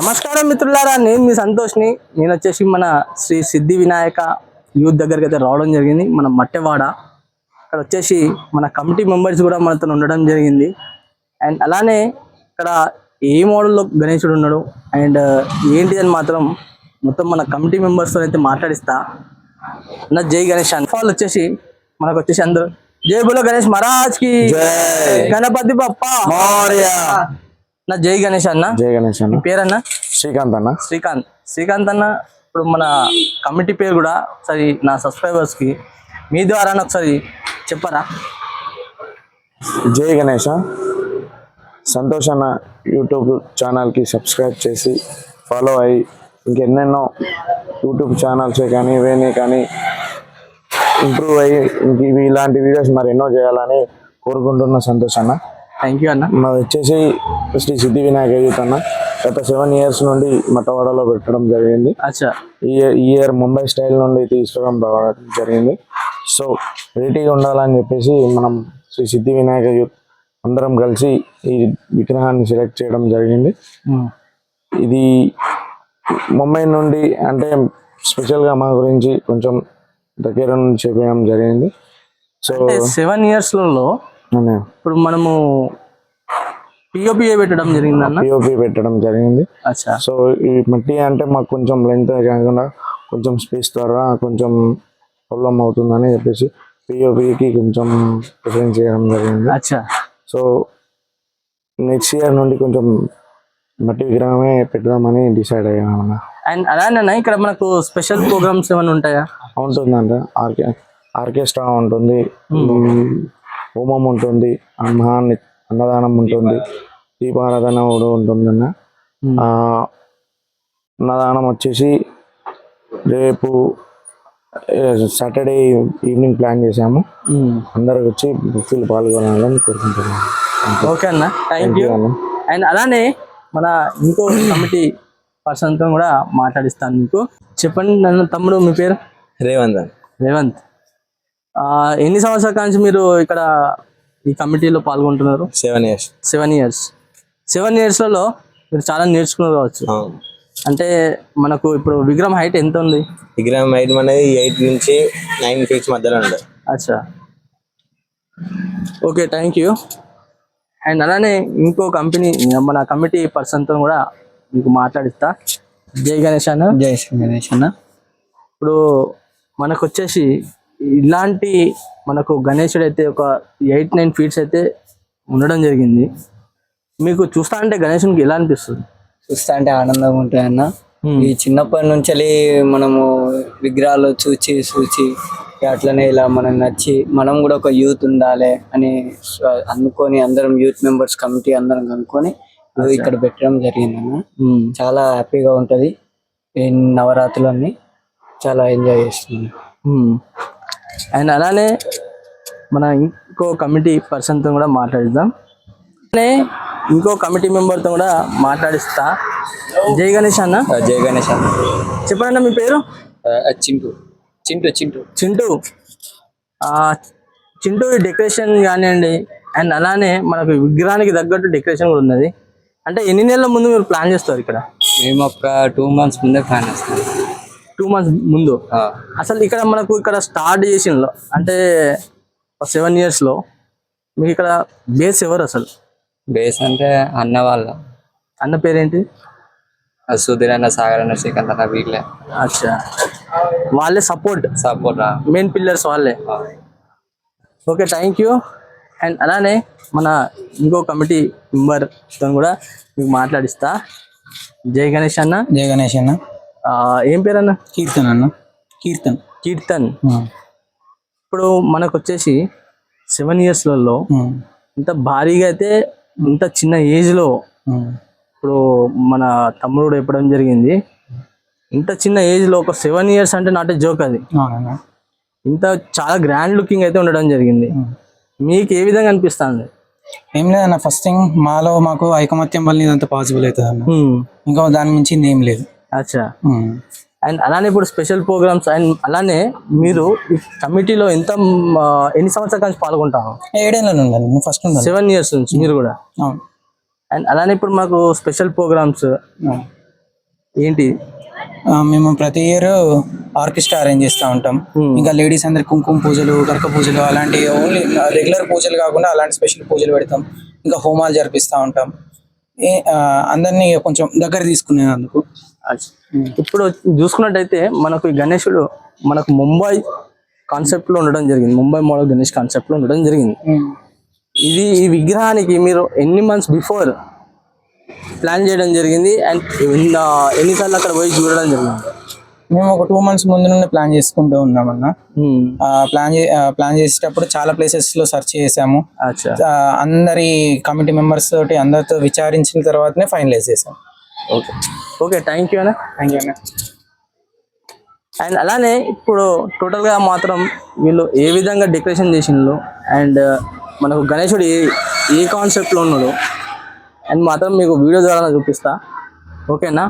నమస్కారం మిత్రులారా, నేను మీ సంతోష్ని. నేను వచ్చేసి మన శ్రీ సిద్ధి వినాయక యూత్ దగ్గరికి అయితే రావడం జరిగింది, మన మట్టెవాడ. ఇక్కడ వచ్చేసి మన కమిటీ మెంబర్స్ కూడా మనతో ఉండడం జరిగింది. అండ్ అలానే ఇక్కడ ఏ మోడల్లో గణేశుడు ఉన్నాడు అండ్ ఏంటి అని మాత్రం మొత్తం మన కమిటీ మెంబర్స్తో అయితే మాట్లాడిస్తా. నా జై గణేష్ అని వాళ్ళు వచ్చేసి మనకు వచ్చేసి అందరూ జై బోలో గణేష్ మహారాజ్ కి, గణపతి బప్ప మోరియా. నా జై గణేష్ అన్న. జై గణేష్ అన్న. పేరన్నా? శ్రీకాంత్ అన్న. శ్రీకాంత్ అన్న. ఇప్పుడు మన కమిటీ పేరు కూడా ఒకసారి నా సబ్స్క్రైబర్స్ కి మీ ద్వారా ఒకసారి చెప్పరా? జై గణేష్. సంతోష్ అన్న యూట్యూబ్ ఛానల్కి సబ్స్క్రైబ్ చేసి ఫాలో అయ్యి ఇంకెన్నెన్నో యూట్యూబ్ ఛానల్స్ కానీ ఇవన్నీ కానీ ఇంప్రూవ్ అయ్యి ఇవి ఇలాంటి వీడియోస్ మరి ఎన్నో చేయాలని కోరుకుంటున్న సంతోష్ అన్న. థ్యాంక్ యూ అన్న. మాది వచ్చేసి శ్రీ సిద్ధి వినాయక యూత్ అన్న. గత 7 years నుండి మట్టవాడలో పెట్టడం జరిగింది. ఈ ఇయర్ ముంబై స్టైల్ నుండి తీసుకురావడం జరిగింది. సో వెరైటీగా ఉండాలని చెప్పేసి మనం శ్రీ సిద్ధి వినాయక యూత్ అందరం కలిసి ఈ విగ్రహాన్ని సెలెక్ట్ చేయడం జరిగింది. ఇది ముంబై నుండి అంటే స్పెషల్గా మా గురించి కొంచెం దగ్గర నుంచి చెప్పడం జరిగింది. సో 7 yearsలలో ఇప్పుడు మనము పిఓపి పెట్టడం జరిగింది అన్న. పిఓపి పెట్టడం జరిగింది. సో ఈ మట్టి అంటే మాకు కొంచెం లెంత్ కాకుండా కొంచెం స్పేస్ ద్వారా కొంచెం ప్రాబ్లం అవుతుందని చెప్పేసి పిఓపికి కొంచెం ప్రిఫరెన్స్ చేయడం జరిగింది. సో నెక్స్ట్ ఇయర్ నుండి కొంచెం మట్టి విగ్రహమే పెడదామని డిసైడ్ అయ్యామన్నా. అండ్ అలానే ఇక్కడ మనకు స్పెషల్ ప్రోగ్రామ్స్ ఏమైనా ఉంటాయా? ఉంటుందంటే ఆర్కెస్ట్రా ఉంటుంది, హోమం ఉంటుంది, అన్నదానం ఉంటుంది, దీపారాధన కూడా ఉంటుందన్న. అన్నదానం వచ్చేసి రేపు సాటర్డే ఈవినింగ్ ప్లాన్ చేసాము. అందరికి వచ్చి భక్తులు పాల్గొనాలని కోరుకుంటున్నాను. ఓకే అన్న, థ్యాంక్ యూ. అండ్ అలానే మన ఇంకో కమిటీ పర్సన్తో కూడా మాట్లాడిస్తాను. మీకు చెప్పండి నన్ను తమ్ముడు, మీ పేరు? రేవంత్. ఎన్ని సంవత్సరాల నుంచి మీరు ఇక్కడ ఈ కమిటీలో పాల్గొంటున్నారు? 7 years. 7 yearsలలో మీరు చాలా నేర్చుకున్నారు కావచ్చు. అంటే మనకు ఇప్పుడు విగ్రహం హైట్ ఎంత ఉంది? విగ్రహం హైట్ అనేది 8 నుంచి 9 feet మధ్యలో ఉంది. Okay, thank you. అండ్ అలానే ఇంకో మన కమిటీ పర్సన్తో కూడా మీకు మాట్లాడిస్తా. జై గణేష్ అన్న. జై గణేష్ అన్న. ఇప్పుడు మనకు వచ్చేసి ఇలాంటి మనకు గణేశుడు అయితే ఒక 8-9 feet అయితే ఉండడం జరిగింది. మీకు చూస్తా అంటే గణేశునికి ఎలా అనిపిస్తుంది? చూస్తా అంటే ఆనందంగా ఉంటాయి అన్న. ఈ చిన్నప్పటి నుంచి మనము విగ్రహాలు చూచి అట్లనే ఇలా మనకు నచ్చి మనం కూడా ఒక యూత్ ఉండాలి అని అనుకొని అందరం యూత్ మెంబర్స్ కమిటీ అందరం కనుక్కొని ఇక్కడ పెట్టడం జరిగింది అన్న. చాలా హ్యాపీగా ఉంటది. ఈ నవరాత్రులన్నీ చాలా ఎంజాయ్ చేస్తున్నాం. అండ్ అలానే మన ఇంకో కమిటీ పర్సన్తో కూడా మాట్లాడిద్దాం. ఇంకో కమిటీ మెంబర్తో కూడా మాట్లాడిస్తా. జై గణేష్ అన్న. జై గణేష్ అన్న. చెప్పండి మీ పేరు? చింటూ డెకరేషన్ కానివ్వండి. అండ్ అలానే మనకు విగ్రహానికి తగ్గట్టు డెకరేషన్ కూడా ఉన్నది. అంటే ఎన్ని నెలల ముందు మీరు ప్లాన్ చేస్తారు ఇక్కడ? మేము ఒక 2 months ముందే ప్లాన్ చేస్తాం. 2 months ముందు. అసలు ఇక్కడ మనకు స్టార్ట్ చేసిన అంటే 7 yearsలో మీకు ఇక్కడ బేస్ ఎవరు? అసలు బేస్ అంటే అన్న పేరేంటి? సుధీర్ అన్న, సాగర్ అన్న, శ్రీకాంత్ అన్న, వీళ్ళే. వాళ్ళే సపోర్ట్ మెయిన్ పిల్లర్స్ వాళ్ళే. Okay, thank you. అండ్ అలానే మన ఇంకో కమిటీ మెంబర్తో కూడా మీకు మాట్లాడిస్తా. జై గణేష్ అన్న. జై గణేష్ అన్న. ఏం పేరు అన్న? కీర్తన్ అన్న. కీర్తన్. ఇప్పుడు మనకు వచ్చేసి 7 yearsలలో ఇంత భారీగా అయితే ఇంత చిన్న ఏజ్లో ఇప్పుడు మన తమ్ముడు చెప్పడం జరిగింది. ఇంత చిన్న ఏజ్లో ఒక 7 years అంటే నాట్ జోక్. అది ఇంత చాలా గ్రాండ్ లుకింగ్ అయితే ఉండడం జరిగింది. మీకు ఏ విధంగా అనిపిస్తుంది? ఏం లేదన్న, ఫస్ట్ థింగ్ మాకు ఐకమత్యం వల్ల ఇదంతా పాసిబుల్ అవుతుంది అన్న. ఇంకా దాని మించి ఏం లేదు. అండ్ అలానే ఇప్పుడు స్పెషల్ ప్రోగ్రామ్స్ అండ్ అలానే మీరు ఈ కమిటీలో ఎన్ని సంవత్సరాల నుంచి పాల్గొంటారు? 7 ఏళ్ళ నుండి. ఫస్ట్ 7 years నుంచి మీరు కూడా. అండ్ అలానే ఇప్పుడు మాకు స్పెషల్ ప్రోగ్రామ్స్ ఏంటి? మేము ప్రతి ఇయర్ ఆర్కెస్ట్రా అరేంజ్ చేస్తూ ఉంటాం. ఇంకా లేడీస్ అందరికి కుంకుమ పూజలు, గరక పూజలు అలాంటి ఓన్లీ రెగ్యులర్ పూజలు కాకుండా అలాంటి స్పెషల్ పూజలు పెడతాం. ఇంకా హోమాలు జరిపిస్తూ ఉంటాం. అందరినీ కొంచెం దగ్గర తీసుకునేందుకు. ఇప్పుడు చూసుకున్నట్టయితే మనకు ఈ గణేశుడు మనకు ముంబై కాన్సెప్ట్ లో ఉండడం జరిగింది. ముంబై మోడల్ గణేష్ కాన్సెప్ట్ లో ఉండడం జరిగింది. ఈ విగ్రహానికి మీరు ఎన్ని మంత్స్ బిఫోర్ ప్లాన్ చేయడం జరిగింది అండ్ ఎన్నిసార్లు అక్కడ పోయి చూడడం జరిగింది? మేము ఒక 2 months ముందు నుండి ప్లాన్ చేసుకుంటూ ఉన్నామన్న. ప్లాన్ చేసేటప్పుడు చాలా ప్లేసెస్ లో సెర్చ్ చేసాము. అందరి కమిటీ మెంబర్స్ తోటి అందరితో విచారించిన తర్వాతనే ఫైనలైజ్ చేసాం. ఓకే థ్యాంక్ యూ అన్న. థ్యాంక్ యూ అన్న. అండ్ అలానే ఇప్పుడు టోటల్ గా మాత్రం వీళ్ళు ఏ విధంగా డెకరేషన్ చేసిండ్రు అండ్ మనకు గణేశుడు ఏ కాన్సెప్ట్ లో ఉన్నాడు అండ్ మాత్రం మీకు వీడియో ద్వారా చూపిస్తా. ఓకేనా?